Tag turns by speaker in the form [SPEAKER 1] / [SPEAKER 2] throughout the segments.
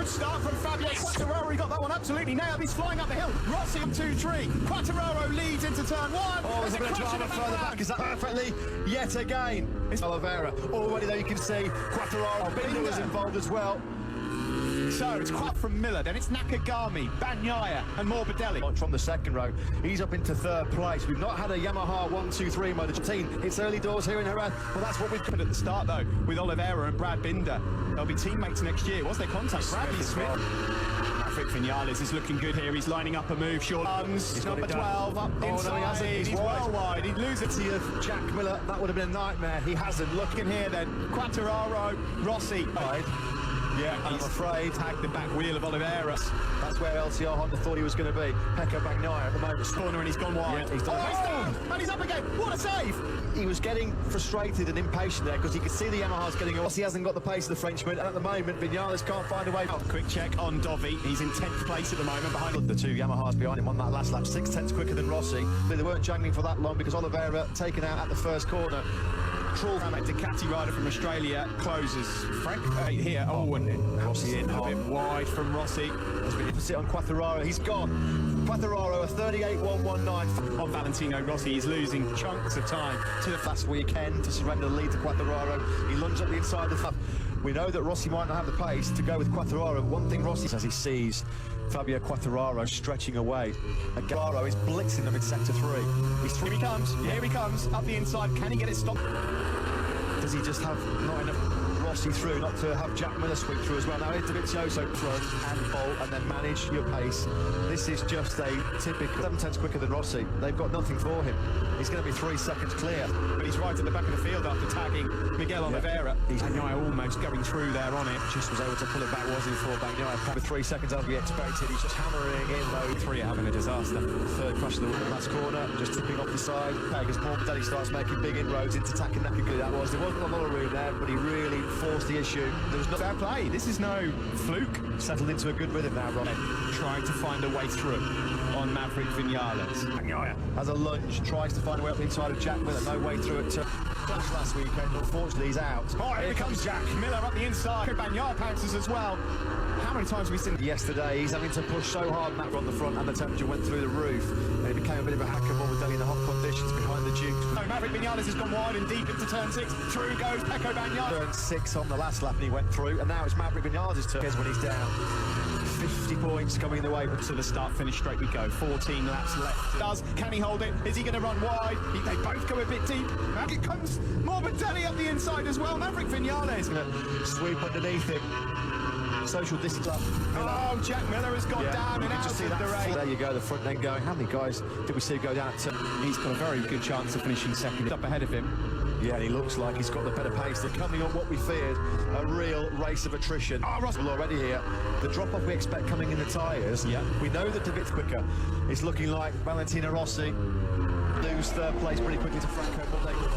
[SPEAKER 1] Good start from Fabio Quartararo. He got that one absolutely nailed. He's flying up the hill. Rossi on 2-3. Quartararo leads into turn 1.
[SPEAKER 2] Oh, there's a bit of drama further back. Is that perfectly yet again? It's Oliveira. Already though you can see Quartararo. Binder was involved as well.
[SPEAKER 1] So it's Quat from Miller, then it's Nakagami, Bagnaia and Morbidelli.
[SPEAKER 2] From the second row, he's up into third place. We've not had a Yamaha 1-2-3 motor team. It's early doors here in Jerez. Well, that's what we've got
[SPEAKER 1] at the start though, with Oliveira and Brad Binder. They'll be teammates next year. What's their contact? Bradley Smith. Maverick Vinales is looking good here. He's lining up a move. Short runs. Number 12 up inside. No, he hasn't. He's well wide. He'd lose it to
[SPEAKER 2] Jack Miller. That would have been a nightmare. He hasn't.
[SPEAKER 1] Looking here then. Quartararo, Rossi.
[SPEAKER 2] Right.
[SPEAKER 1] Yeah,
[SPEAKER 2] I'm afraid.
[SPEAKER 1] Tagged the back wheel of Oliveira.
[SPEAKER 2] That's where LCR Honda thought he was going to be. Pecco Bagnaia at the moment.
[SPEAKER 1] Corner and he's gone wide.
[SPEAKER 2] Yeah, he's done.
[SPEAKER 1] He's down and he's up again. What a save!
[SPEAKER 2] He was getting frustrated and impatient there because he could see the Yamaha's getting off. He hasn't got the pace of the Frenchman, and at the moment, Vinales can't find a way.
[SPEAKER 1] Quick check on Dovi. He's in 10th place at the moment behind
[SPEAKER 2] the two Yamahas behind him on that last lap. 6/10 quicker than Rossi. But they weren't jangling for that long because Oliveira taken out at the first corner.
[SPEAKER 1] A Ducati rider from Australia closes. Frank here. Oh, and Rossi in a bit wide from Rossi.
[SPEAKER 2] Has been opposite on Quartararo. He's gone. Quartararo a 38.119
[SPEAKER 1] on Valentino Rossi. He's losing chunks of time
[SPEAKER 2] to the last weekend to surrender the lead to Quartararo. He lunged up the inside of the flap. We know that Rossi might not have the pace to go with Quartararo. One thing Rossi says, he sees Fabio Quartararo stretching away. And Quartararo is blitzing them in sector 3.
[SPEAKER 1] Here he comes. Here he comes up the inside. Can he get it stopped?
[SPEAKER 2] Does he just have not enough Rossi through, not to have Jack Miller sweep through as well? Now into Vizioso front and bolt and then manage your pace. This is just a typical 7/10 quicker than Rossi. They've got nothing for him. He's going to be 3 seconds clear.
[SPEAKER 1] But he's right at the back of the field after tagging Miguel Oliveira. Bagnaia almost going through there on it.
[SPEAKER 2] Just was able to pull it back, wasn't he, for Bagnaia? With 3 seconds as we expected. He's just hammering in though.
[SPEAKER 1] 3 having a disaster.
[SPEAKER 2] Third crash of the last corner, just tipping off the side. As Morbidelli starts making big inroads into attacking that good that was. There wasn't a lot of room there, but he really forced the issue. There was no
[SPEAKER 1] fair play. This is no fluke.
[SPEAKER 2] Settled into a good rhythm now, Ron.
[SPEAKER 1] Trying to find a way through on Maverick Vinales.
[SPEAKER 2] Bagnaia has a lunge, tries to find a way up the inside of Jack Miller. No way through it to Flash last weekend. Unfortunately, he's out.
[SPEAKER 1] Oh, here comes Jack Miller up the inside. Bagnaia pounces as well. How many times have we seen
[SPEAKER 2] yesterday? He's having to push so hard back on the front, and the temperature went through the roof. And it became a bit of a hack of Morbidelli in the hot conditions behind the Duke.
[SPEAKER 1] No, Maverick Vinales has gone wide and deep into turn 6. Through goes Pecco Bagnaia.
[SPEAKER 2] Turn 6 on the last lap, and he went through. And now it's Maverick Vinales' turn when he's down. 50 points coming the way. But
[SPEAKER 1] to the start, finish straight we go. 14 laps left. Can he hold it? Is he going to run wide? They both go a bit deep. Now it comes Morbidelli up the inside as well. Maverick Vinales
[SPEAKER 2] going to sweep underneath him. Social distance up.
[SPEAKER 1] Oh, Jack Miller has gone down and out of the race.
[SPEAKER 2] There you go, the front end going. How many guys did we see go down?
[SPEAKER 1] He's got a very good chance of finishing second. Up ahead of him.
[SPEAKER 2] Yeah, and he looks like he's got the better pace. They're coming on what we feared, a real race of attrition.
[SPEAKER 1] Oh, Rossi
[SPEAKER 2] already here. The drop-off we expect coming in the tyres.
[SPEAKER 1] Yeah.
[SPEAKER 2] We know that David's quicker. It's looking like Valentino Rossi lose third place pretty quickly to Franco.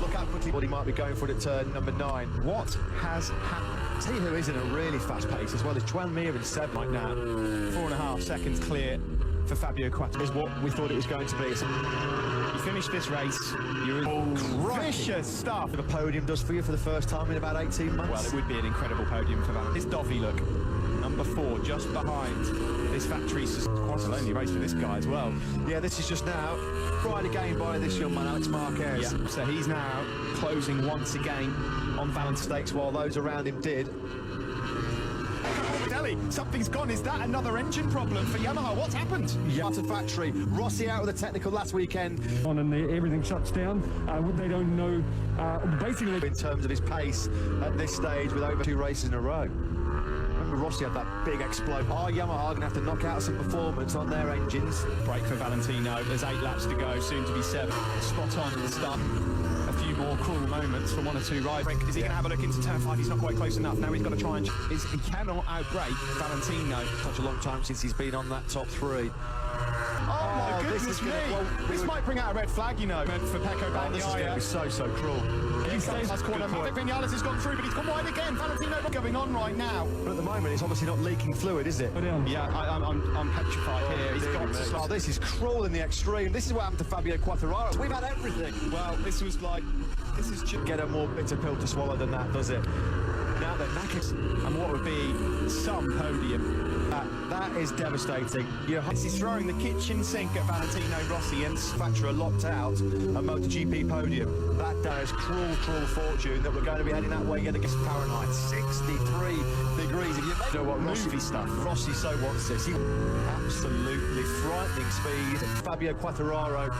[SPEAKER 2] Look how quickly he might be going for it at turn number 9. What has happened? See who is in a really fast pace as well. It's Joan Mir in 7 right now.
[SPEAKER 1] 4.5 seconds clear for Fabio Quartararo.
[SPEAKER 2] Is what we thought it was going to be.
[SPEAKER 1] You finish this race, you're in vicious stuff.
[SPEAKER 2] If a podium does for you for the first time in about 18 months.
[SPEAKER 1] Well, it would be an incredible podium for Valentino. This Dovi look, number 4, just behind this factory. Quite a lonely race for this guy as well.
[SPEAKER 2] Yeah, this is just now tried again by this young man, Alex Marquez.
[SPEAKER 1] Yeah. So he's now closing once again on Valentino
[SPEAKER 2] stakes while those around him did.
[SPEAKER 1] Something's gone. Is that another engine problem for Yamaha? What's happened?
[SPEAKER 2] Yeah, to factory. Rossi out with the technical last weekend.
[SPEAKER 3] And everything shuts down. They don't know, basically.
[SPEAKER 2] In terms of his pace at this stage with over 2 races in a row. Remember Rossi had that big explode. Our Yamaha going to have to knock out some performance on their engines.
[SPEAKER 1] Break for Valentino. There's 8 laps to go, soon to be 7. Spot on at the start. A few more cool moments for 1 or 2 riders. Is he going to have a look into turn 5? He's not quite close enough. Now he's got to try and... He cannot outbrake Valentino.
[SPEAKER 2] Such a long time since he's been on that top 3.
[SPEAKER 1] Oh my goodness me! This might bring out a red flag, you know, for Pecco Bagnaia.
[SPEAKER 2] This is going to be so cruel.
[SPEAKER 1] He stays last corner. Maverick Vinales has gone through, but he's gone wide again. Valentino going on right now.
[SPEAKER 2] But at the moment, it's obviously not leaking fluid, is it?
[SPEAKER 1] Yeah, I'm petrified here. He's got to slow.
[SPEAKER 2] Oh, this is cruel in the extreme. This is what happened to Fabio Quartararo. We've had everything.
[SPEAKER 1] Well, this is just
[SPEAKER 2] get a more bitter pill to swallow than that, does it? Now they're knackered.
[SPEAKER 1] And what would be such some podium.
[SPEAKER 2] That is devastating.
[SPEAKER 1] He's throwing the kitchen sink at Valentino Rossi and
[SPEAKER 2] Factor locked out a MotoGP podium. That day is cruel fortune that we're going to be heading that way again against Fahrenheit. 63 degrees. If you know what
[SPEAKER 1] movie stuff.
[SPEAKER 2] Rossi so wants this. Absolutely frightening speed. Fabio Quartararo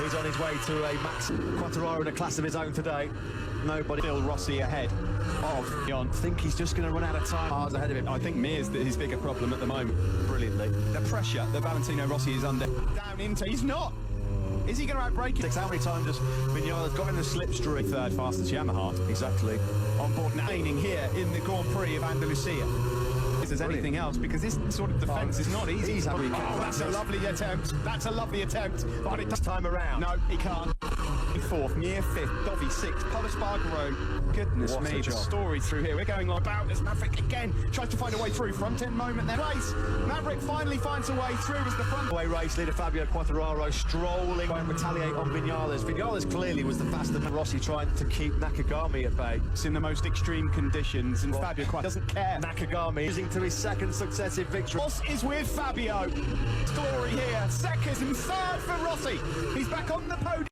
[SPEAKER 2] is on his way to a max. Quartararo in a class of his own today. Nobody.
[SPEAKER 1] Still Rossi ahead of Jon.
[SPEAKER 2] I think he's just going to run out of time. Cars ahead of him.
[SPEAKER 1] I think Mir's his bigger problem at the moment.
[SPEAKER 2] Brilliantly.
[SPEAKER 1] The pressure that Valentino Rossi is under. Down into, he's not. Is he going to outbrake it?
[SPEAKER 2] How many times has Memanas got in the slipstream?
[SPEAKER 1] Third fastest Yamaha.
[SPEAKER 2] Exactly.
[SPEAKER 1] On board now here in the Grand Prix of Andalusia. If there's anything else, because this sort of defence is not easy. That's a lovely attempt. That's a lovely attempt. But it does
[SPEAKER 2] Time around.
[SPEAKER 1] No, he can't. Fourth, Mir fifth, Dovi sixth, Spargaro. Goodness
[SPEAKER 2] What
[SPEAKER 1] me,
[SPEAKER 2] a
[SPEAKER 1] the
[SPEAKER 2] job.
[SPEAKER 1] story through here. We're going like about as Maverick again tries to find a way through. Front end moment there. Place. Maverick finally finds a way through as the front.
[SPEAKER 2] Away race leader Fabio Quartararo strolling and retaliate on Vinales. Vinales clearly was the faster than Rossi, trying to keep Nakagami at bay.
[SPEAKER 1] It's in the most extreme conditions, and Fabio quite doesn't care.
[SPEAKER 2] Nakagami losing to his second successive victory.
[SPEAKER 1] Ross is with Fabio. Story here. Second and third for Rossi. He's back on the podium.